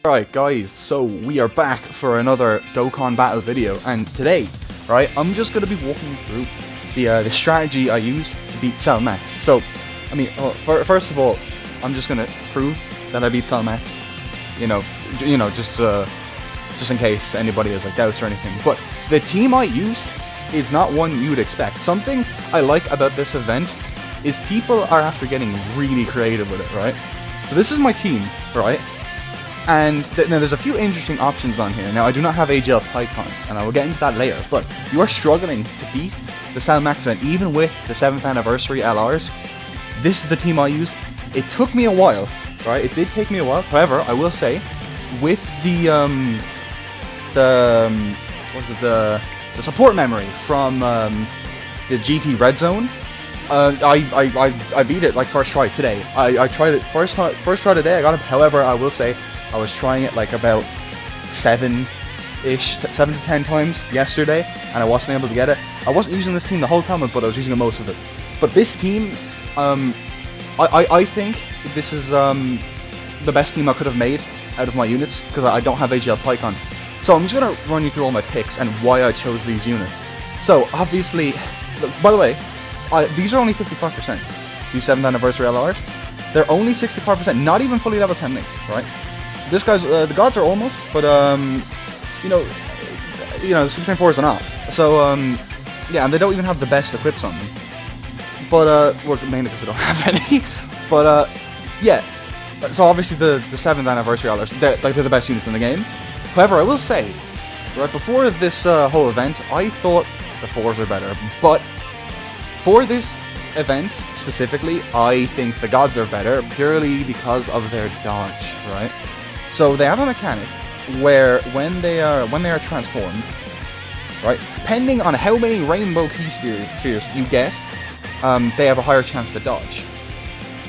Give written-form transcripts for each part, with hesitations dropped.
Alright guys, so we are back for another Dokkan battle video, and today, right, I'm just going to be walking through the strategy I used to beat Cell Max. So, I mean, first of all, I'm just going to prove that I beat Cell Max, just in case anybody has like doubts or anything. But the team I used is not one you would expect. Something I like about this event is people are after getting really creative with it, right? So this is my team, right? And now there's a few interesting options on here. Now I do not have AGL Pycon, and I will get into that later, but if you are struggling to beat the Cell Max event, even with the 7th anniversary LRs, this is the team I used. It took me a while, right? It did take me a while. However, I will say, with the support memory from the GT Red Zone, I beat it like first try today. I tried it first try today. I got it. However, I will say I was trying it like about 7 to 10 times yesterday, and I wasn't able to get it. I wasn't using this team the whole time, but I was using most of it. But this team, I think this is the best team I could have made out of my units, because I don't have AGL Pycon. So I'm just gonna run you through all my picks and why I chose these units. So obviously, by the way, these are only 55%. These 7th anniversary LRs, they're only 65%, not even fully level 10 linked, right? This guy's the gods are almost, but the 6.4s are not. So yeah, and they don't even have the best equips on them. But well, mainly because they don't have any. But yeah, so obviously the 7th anniversary LRs, they're the best units in the game. However, I will say, right before this whole event, I thought the 4s are better, but for this event specifically, I think the gods are better purely because of their dodge, right? So they have a mechanic where when they are transformed, right, depending on how many rainbow key spheres you get, they have a higher chance to dodge.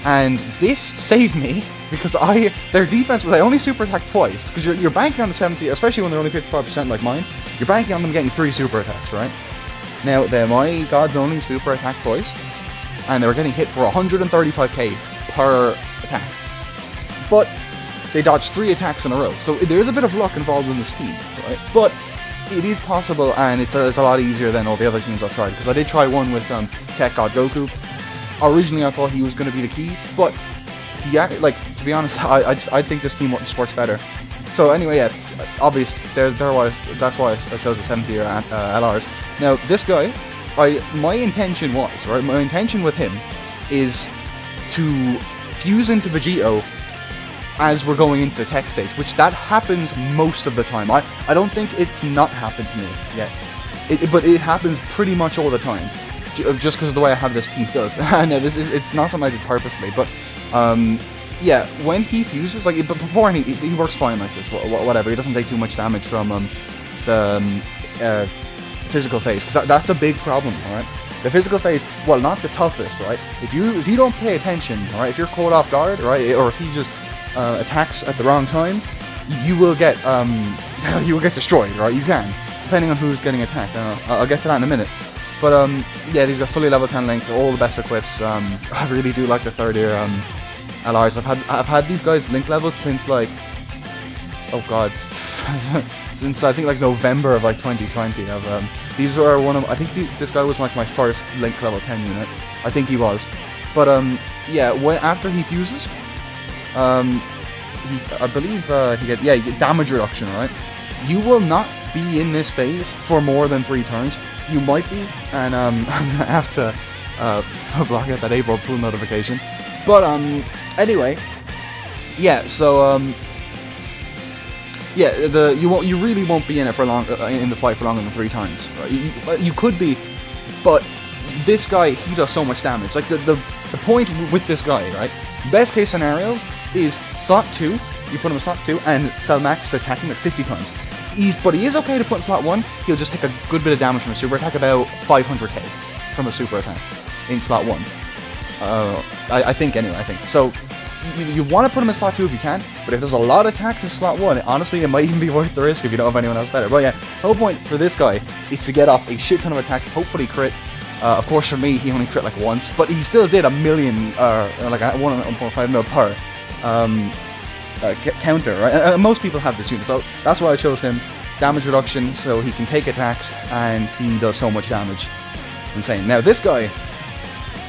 And this saved me because their defense was I only super attack twice, because you're banking on the 70, especially when they're only 55% like mine. You're banking on them getting 3 super attacks, right? Now my gods only super attack twice, and they were getting hit for 135k per attack. But they dodged 3 attacks in a row, so there's a bit of luck involved in this team, right? But it is possible, and it's a lot easier than all the other teams I've tried, because I did try one with Tech God Goku. Originally I thought he was going to be the key, but to be honest, I think this team just works better. So anyway, yeah, obvious, that's why I chose the 7th year LRs. Now this guy, my intention with him is to fuse into Vegito as we're going into the tech stage, which that happens most of the time. I don't think it's not happened to me yet, but it happens pretty much all the time, just because of the way I have this team built. I know it's not something I did purposely, but yeah, when he fuses, like before he works fine like this, whatever. He doesn't take too much damage from the physical phase, because that's a big problem, alright? The physical phase, well, not the toughest, right? If you don't pay attention, alright, if you're caught off guard, right, or if he just attacks at the wrong time, you will get destroyed, right? You can, depending on who's getting attacked. I'll get to that in a minute. But yeah, these got fully level 10 linked, all the best equips. I really do like the 3rd year LRs. I've had these guys link leveled since like, oh god, since I think like November of like 2020. These are I think this guy was like my first link level 10 unit. I think he was. But yeah, after he fuses, I believe you get damage reduction, right? You will not be in this phase for more than 3 turns. You might be, and I'm gonna ask to block out that April pull notification. But anyway, yeah. So yeah, you really won't be in it for long in the fight for longer than 3 turns, right? You could be, but this guy, he does so much damage. Like the point with this guy, right? Best case scenario is slot 2, you put him in slot 2, and Cell Max is attacking like 50 times. But he is okay to put in slot 1, he'll just take a good bit of damage from a super attack, about 500k from a super attack in slot 1. I think anyway, So, you want to put him in slot 2 if you can, but if there's a lot of attacks in slot 1, honestly, it might even be worth the risk if you don't have anyone else better. But yeah, the whole point for this guy is to get off a shit ton of attacks, hopefully crit. Of course, for me, he only crit like once, but he still did a million, like 1.5 mil per. counter, right? Most people have this unit, so that's why I chose him. Damage reduction, so he can take attacks, and he does so much damage. It's insane. Now, this guy,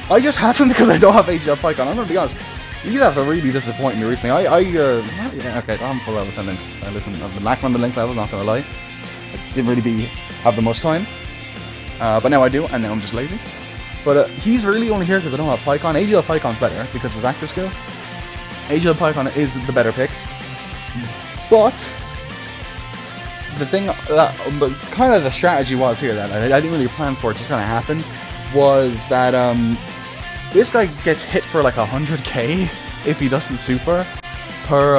I just have him because I don't have AGL Pycon. I'm gonna be honest, these have really disappointed me recently. Yeah, okay, I'm full level 10 link. Listen, I've been lacking on the link levels, not gonna lie. I didn't really have the most time. But now I do, and now I'm just lazy. But he's really only here because I don't have Pycon. AGL Pycon's better because of his active skill. AGL Pycon is the better pick. But the thing kind of the strategy was here that I didn't really plan for, it just kind of happened, was that this guy gets hit for like 100k if he doesn't super per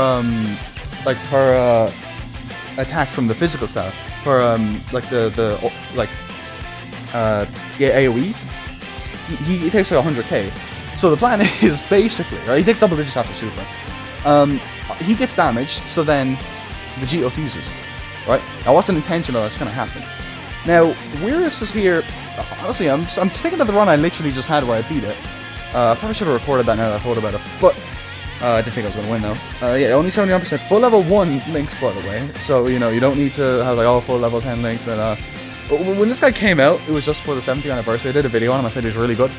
attack from the physical stuff, for AoE. He takes like 100k. So the plan is basically, right, he takes double digits after super. He gets damaged, so then Vegito fuses. Right? That wasn't intentional, that's gonna happen. Now, Weirus is here. Honestly, I'm just thinking of the run I literally just had where I beat it. I probably should have recorded that now that I thought about it, but I didn't think I was gonna win though. Yeah, only 71% full level 1 links, by the way. So, you know, you don't need to have like all full level 10 links. And when this guy came out, it was just for the 70th anniversary. I did a video on him, I said he was really good.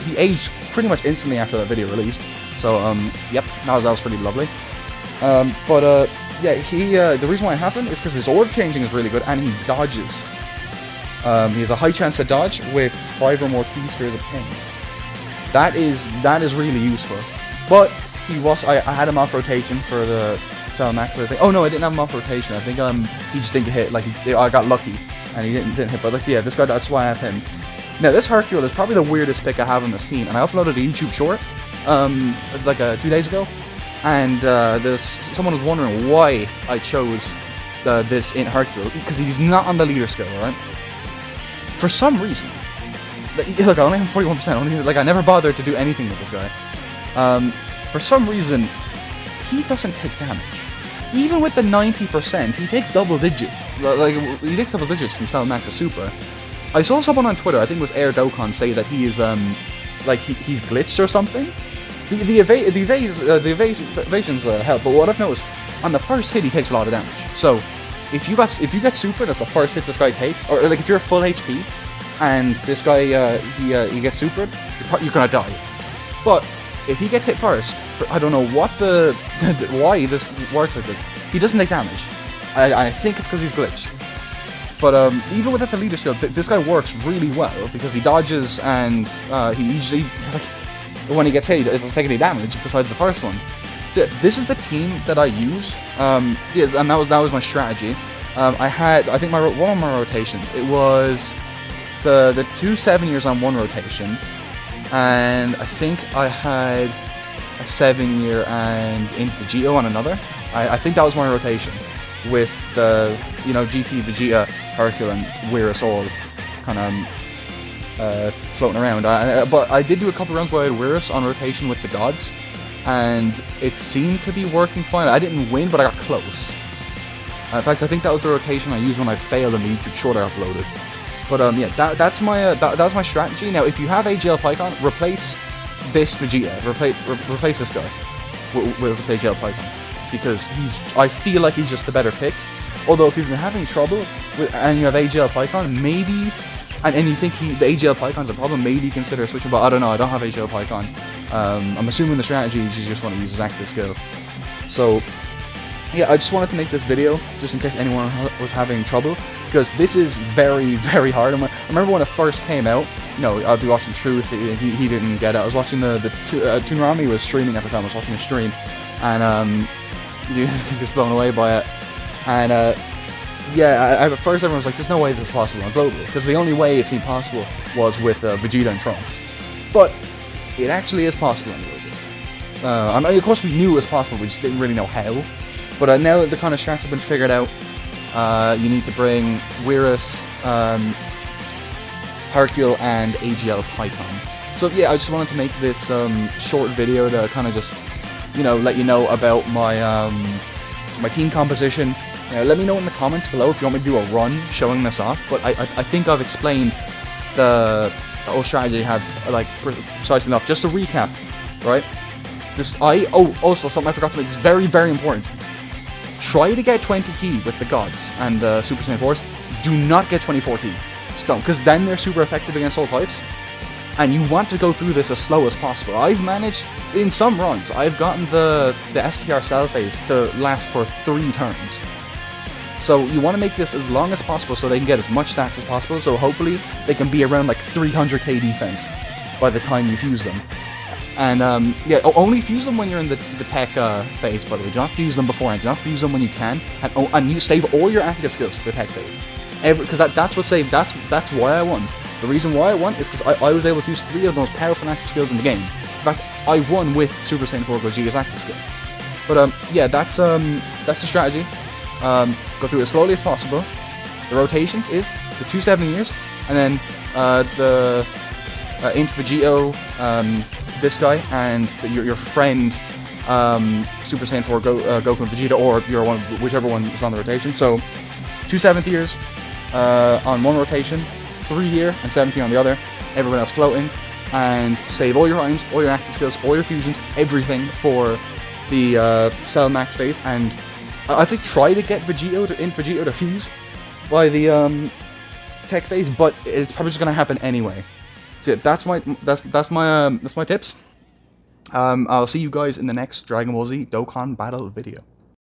He aged pretty much instantly after that video released. So, yep, that was pretty lovely. Yeah, the reason why it happened is because his orb changing is really good, and he dodges. He has a high chance to dodge with 5 or more key spheres obtained. That is really useful. But I had him off rotation for the Cell Max. I think. Oh no, I didn't have him off rotation. I think he just didn't get hit. Like I got lucky and he didn't hit. But like yeah, this guy, that's why I have him. Now this Hercule is probably the weirdest pick I have on this team, and I uploaded a YouTube short like 2 days ago. And someone was wondering why I chose this in Hercule, because he's not on the leader skill, right? For some reason, look, I only have 41%. I never bothered to do anything with this guy. For some reason, he doesn't take damage. Even with the 90%, he takes double digits. He takes double digits from Cell Max to Super. I saw someone on Twitter, I think it was Dokkan, say that he is he's glitched or something. The evasions help, but what I've noticed, on the first hit he takes a lot of damage. So if you get super, that's the first hit this guy takes, or like if you're full HP and this guy he gets supered, you're gonna die. But if he gets hit first, I don't know what why this works like this. He doesn't take damage. I think it's because he's glitched. But even without the leader skill, this guy works really well because he dodges and he usually when he gets hit, it doesn't take any damage besides the first one. This is the team that I use, yes, and that was my strategy. I think one of my rotations, it was the 2 7-years on one rotation, and I think I had a 7-year and into the Vegito on another. I think that was my rotation with the GT, Vegeta, Hercule, and Weirus all kind of floating around. But I did do a couple runs where I had Weirus on rotation with the gods, and it seemed to be working fine. I didn't win, but I got close. In fact, I think that was the rotation I used when I failed in the YouTube short I uploaded. But yeah, that's my strategy. Now, if you have AGL Pycon, replace this Vegeta, replace this guy with AGL Pycon, because I feel like he's just the better pick. Although if you've been having trouble and you have AGL Pycon, maybe, and you think the AGL Pycon's a problem, maybe consider switching. But I don't know. I don't have AGL Pycon. I'm assuming the strategy is you just want to use his active skill. So yeah, I just wanted to make this video just in case anyone was having trouble, because this is very, very hard. I remember when it first came out, I'd be watching Truth, he didn't get it. I was watching Toonarami was streaming at the time. I was watching a stream, and he was blown away by it. And yeah, at first everyone was like, there's no way this is possible on Global, because the only way it seemed possible was with Vegeta and Trunks. But it actually is possible on Global. I mean, of course we knew it was possible, we just didn't really know how. But now that the kind of strats have been figured out, you need to bring Weirus, Hercule, and AGL Pycon. So yeah, I just wanted to make this short video to kind of just, let you know about my my team composition. Let me know in the comments below if you want me to do a run showing this off. But I think I've explained the whole strategy I have precisely enough. Just to recap, right? Also something I forgot to make. It's very, very important. Try to get 20 key with the gods and the Super Saiyan 4s. Do not get 24 key. Just don't, because then they're super effective against all types. And you want to go through this as slow as possible. I've managed, in some runs, I've gotten the STR cell phase to last for 3 turns. So you want to make this as long as possible so they can get as much stacks as possible, so hopefully they can be around like 300k defense by the time you fuse them. And yeah, only fuse them when you're in the tech phase, by the way. Do not fuse them beforehand, do not fuse them when you can, and you save all your active skills for the tech phase. Because that's what saved, that's why I won. The reason why I won is because I was able to use 3 of the most powerful active skills in the game. In fact, I won with Super Saiyan 4 Gogeta's active skill. But yeah, that's the strategy. Go through it as slowly as possible. The rotations is the 270 years, and then the Int Vegito, this guy, and your friend Super Saiyan 4 Goku and Vegeta, or your one, whichever one is on the rotation. So 270 years on one rotation, 3 year and 17 on the other, everyone else floating, and save all your items, all your active skills, all your fusions, everything for the Cell Max phase. And I'd say try to get Vegito to fuse by the tech phase, but it's probably just gonna happen anyway. So yeah, that's my tips. I'll see you guys in the next Dragon Ball Z Dokkan battle video.